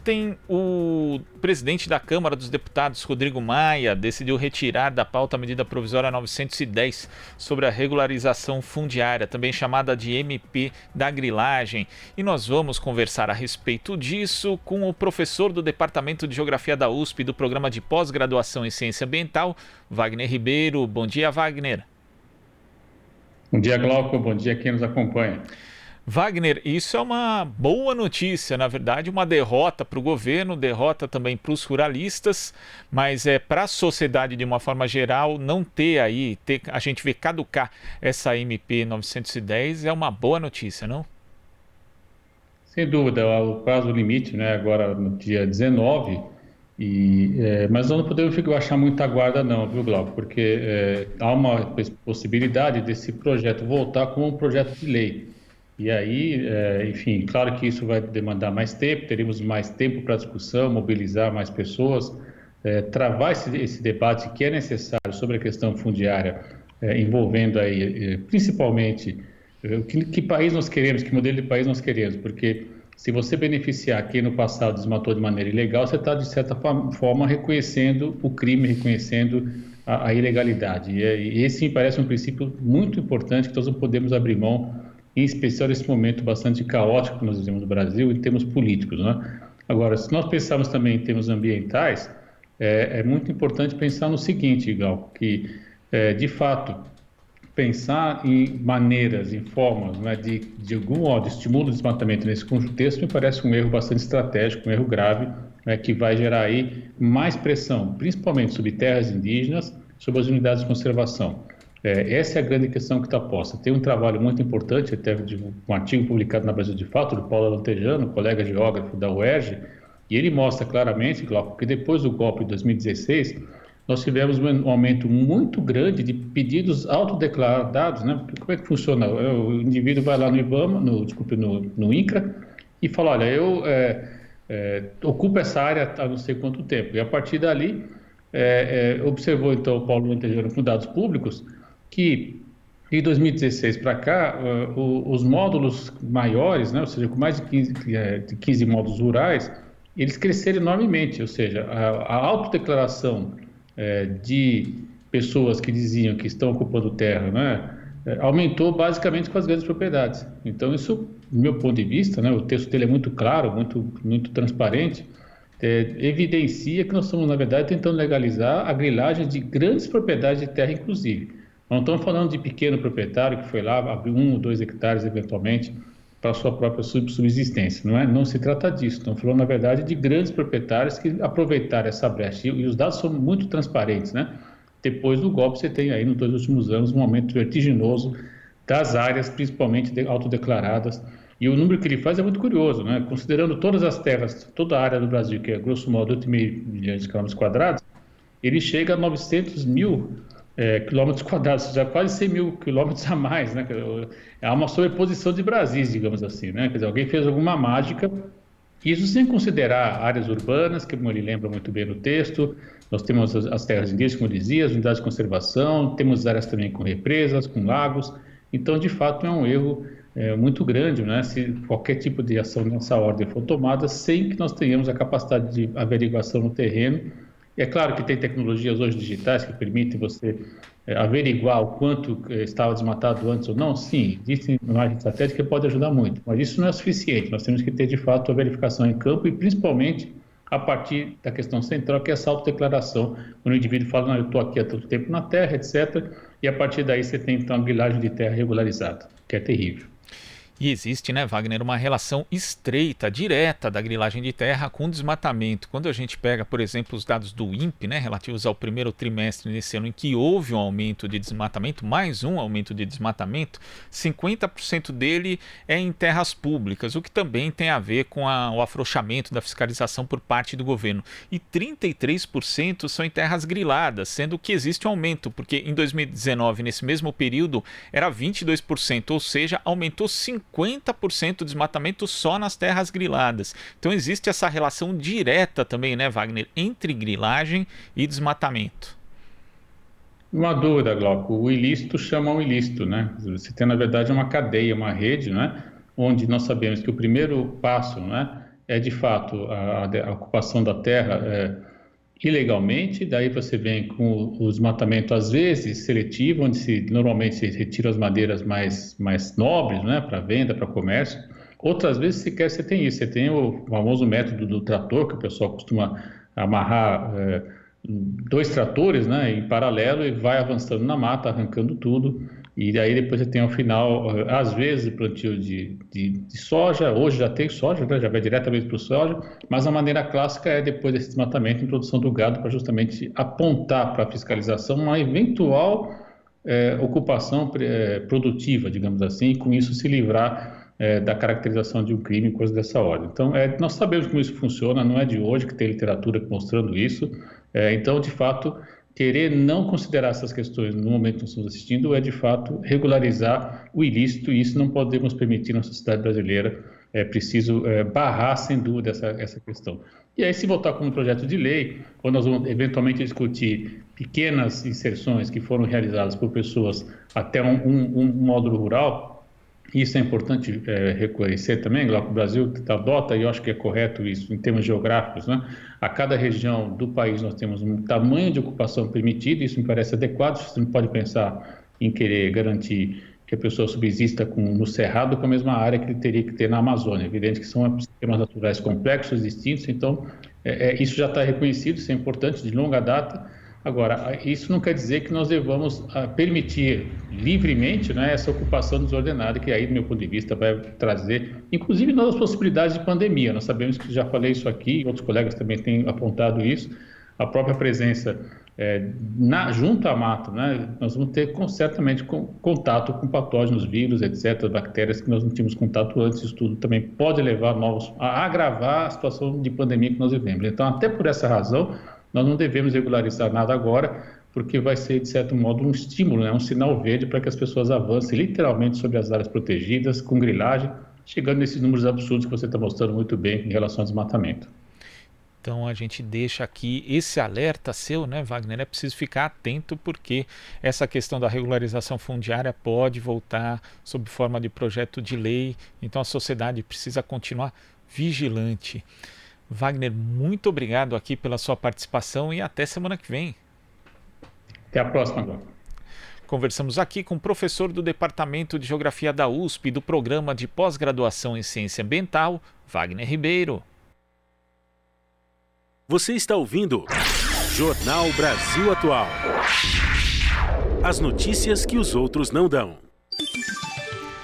Ontem, o presidente da Câmara dos Deputados, Rodrigo Maia, decidiu retirar da pauta a medida provisória 910 sobre a regularização fundiária, também chamada de MP da grilagem. E nós vamos conversar a respeito disso com o professor do Departamento de Geografia da USP do Programa de Pós-Graduação em Ciência Ambiental, Wagner Ribeiro. Bom dia, Wagner. Bom dia, Glauco. Bom dia a quem nos acompanha. Wagner, isso é uma boa notícia, na verdade, uma derrota para o governo, derrota também para os ruralistas, mas para a sociedade de uma forma geral não a gente vê caducar essa MP 910 é uma boa notícia, não? Sem dúvida, o prazo limite, né, agora no dia 19, mas nós não podemos baixar muita guarda não, viu, Glauco? Porque há uma possibilidade desse projeto voltar como um projeto de lei. E aí, enfim, claro que isso vai demandar mais tempo, teremos mais tempo para discussão, mobilizar mais pessoas, travar esse debate que é necessário sobre a questão fundiária, envolvendo aí, principalmente, que país nós queremos, que modelo de país nós queremos, porque se você beneficiar quem no passado desmatou de maneira ilegal, você está, de certa forma, reconhecendo o crime, reconhecendo a ilegalidade. E esse me parece um princípio muito importante que nós não podemos abrir mão, em especial nesse momento bastante caótico que nós vivemos no Brasil, em termos políticos, né? Agora, se nós pensarmos também em termos ambientais, é muito importante pensar no seguinte, Gal, que, de fato, pensar em maneiras, em formas, né, de algum modo, estímulo do desmatamento nesse contexto me parece um erro bastante estratégico, um erro grave, né, que vai gerar aí mais pressão, principalmente sobre terras indígenas, sobre as unidades de conservação. Essa é a grande questão que está posta. Tem um trabalho muito importante, até de um artigo publicado na Brasil de Fato, do Paulo Lantejano, colega geógrafo da UERJ, e ele mostra claramente, Glauco, que depois do golpe de 2016, nós tivemos um aumento muito grande de pedidos autodeclarados, né? Porque como é que funciona? O indivíduo vai lá no IBAMA, no INCRA, e fala, olha, eu ocupo essa área há não sei quanto tempo. E a partir dali, observou então o Paulo Lantejano com dados públicos, que de 2016 para cá, os módulos maiores, né, ou seja, com mais de 15 módulos rurais, eles cresceram enormemente, ou seja, a autodeclaração de pessoas que diziam que estão ocupando terra, né, aumentou basicamente com as grandes propriedades. Então, isso, do meu ponto de vista, né, o texto dele é muito claro, muito transparente, evidencia que nós estamos, na verdade, tentando legalizar a grilagem de grandes propriedades de terra, inclusive. Não estamos falando de pequeno proprietário que foi lá, abriu 1 ou 2 hectares, eventualmente, para a sua própria subsistência. Não se trata disso. Estamos falando, na verdade, de grandes proprietários que aproveitaram essa brecha. E os dados são muito transparentes, né? Depois do golpe, você tem aí, nos 2 últimos anos, um aumento vertiginoso das áreas, principalmente autodeclaradas. E o número que ele faz é muito curioso, né? Considerando todas as terras, toda a área do Brasil, que é, grosso modo, 8,5 milhões de quilômetros quadrados, ele chega a 900 mil quilômetros quadrados, já quase 100 mil quilômetros a mais, né? Há uma sobreposição de Brasis, digamos assim, né? Quer dizer, alguém fez alguma mágica, isso sem considerar áreas urbanas, que como ele lembra muito bem no texto, nós temos as terras indígenas, como eu dizia, as unidades de conservação, temos áreas também com represas, com lagos, então, de fato, é um erro muito grande, né? Se qualquer tipo de ação nessa ordem for tomada, sem que nós tenhamos a capacidade de averiguação no terreno. E é claro que tem tecnologias hoje digitais que permitem você averiguar o quanto estava desmatado antes ou não. Sim, existem imagens satélites que podem ajudar muito, mas isso não é suficiente. Nós temos que ter, de fato, a verificação em campo e, principalmente, a partir da questão central, que é essa autodeclaração, quando o indivíduo fala, não, eu estou aqui há tanto tempo na terra, etc. E a partir daí você tem, então, a grilagem de terra regularizada, que é terrível. E existe, né, Wagner, uma relação estreita, direta da grilagem de terra com o desmatamento. Quando a gente pega, por exemplo, os dados do INPE, né, relativos ao primeiro trimestre desse ano, em que houve um aumento de desmatamento, mais um aumento de desmatamento, 50% dele é em terras públicas, o que também tem a ver com o afrouxamento da fiscalização por parte do governo. E 33% são em terras griladas, sendo que existe um aumento, porque em 2019, nesse mesmo período, era 22%, ou seja, aumentou 50% do desmatamento só nas terras griladas. Então existe essa relação direta também, né, Wagner, entre grilagem e desmatamento. Uma dúvida, Glauco. O ilícito chama o ilícito, né? Você tem, na verdade, uma cadeia, uma rede, né? Onde nós sabemos que o primeiro passo, né, é de fato a ocupação da terra ilegalmente, daí você vem com o desmatamento às vezes seletivo, onde normalmente se retira as madeiras mais nobres, né, para venda, para comércio. Outras vezes sequer você tem isso, você tem o famoso método do trator, que o pessoal costuma amarrar dois tratores, né, em paralelo e vai avançando na mata, arrancando tudo. E daí depois você tem ao final, às vezes, o plantio de soja, hoje já tem soja, né, já vai diretamente para o soja, mas a maneira clássica é depois desse desmatamento, a introdução do gado para justamente apontar para a fiscalização uma eventual ocupação produtiva, digamos assim, e com isso se livrar da caracterização de um crime, coisa dessa ordem. Então, nós sabemos como isso funciona, não é de hoje que tem literatura mostrando isso. Então, de fato, querer não considerar essas questões no momento que nós estamos assistindo é, de fato, regularizar o ilícito, e isso não podemos permitir na sociedade brasileira. É preciso barrar, sem dúvida, essa questão. E aí, se voltar como um projeto de lei, quando nós vamos eventualmente discutir pequenas inserções que foram realizadas por pessoas até um módulo rural, isso é importante reconhecer também, o Brasil adota, e eu acho que é correto isso em termos geográficos, né? A cada região do país nós temos um tamanho de ocupação permitido, isso me parece adequado. Você não pode pensar em querer garantir que a pessoa subsista no Cerrado com a mesma área que ele teria que ter na Amazônia. É evidente que são sistemas naturais complexos, distintos, então isso já está reconhecido, isso é importante, de longa data. Agora, isso não quer dizer que nós devamos permitir livremente, né, essa ocupação desordenada, que aí, do meu ponto de vista, vai trazer, inclusive, novas possibilidades de pandemia. Nós sabemos que já falei isso aqui, outros colegas também têm apontado isso, a própria presença junto à mata, né, nós vamos ter certamente contato com patógenos, vírus, etc., bactérias que nós não tínhamos contato antes. Isso tudo também pode levar a agravar a situação de pandemia que nós vivemos. Então, até por essa razão, nós não devemos regularizar nada agora, porque vai ser, de certo modo, um estímulo, né? Um sinal verde para que as pessoas avancem literalmente sobre as áreas protegidas, com grilagem, chegando nesses números absurdos que você está mostrando muito bem em relação ao desmatamento. Então a gente deixa aqui esse alerta seu, né, Wagner? É preciso ficar atento, porque essa questão da regularização fundiária pode voltar sob forma de projeto de lei, então a sociedade precisa continuar vigilante. Wagner, muito obrigado aqui pela sua participação e até semana que vem. Até a próxima, agora. Conversamos aqui com o professor do Departamento de Geografia da USP e do Programa de Pós-Graduação em Ciência Ambiental, Wagner Ribeiro. Você está ouvindo Jornal Brasil Atual. As notícias que os outros não dão.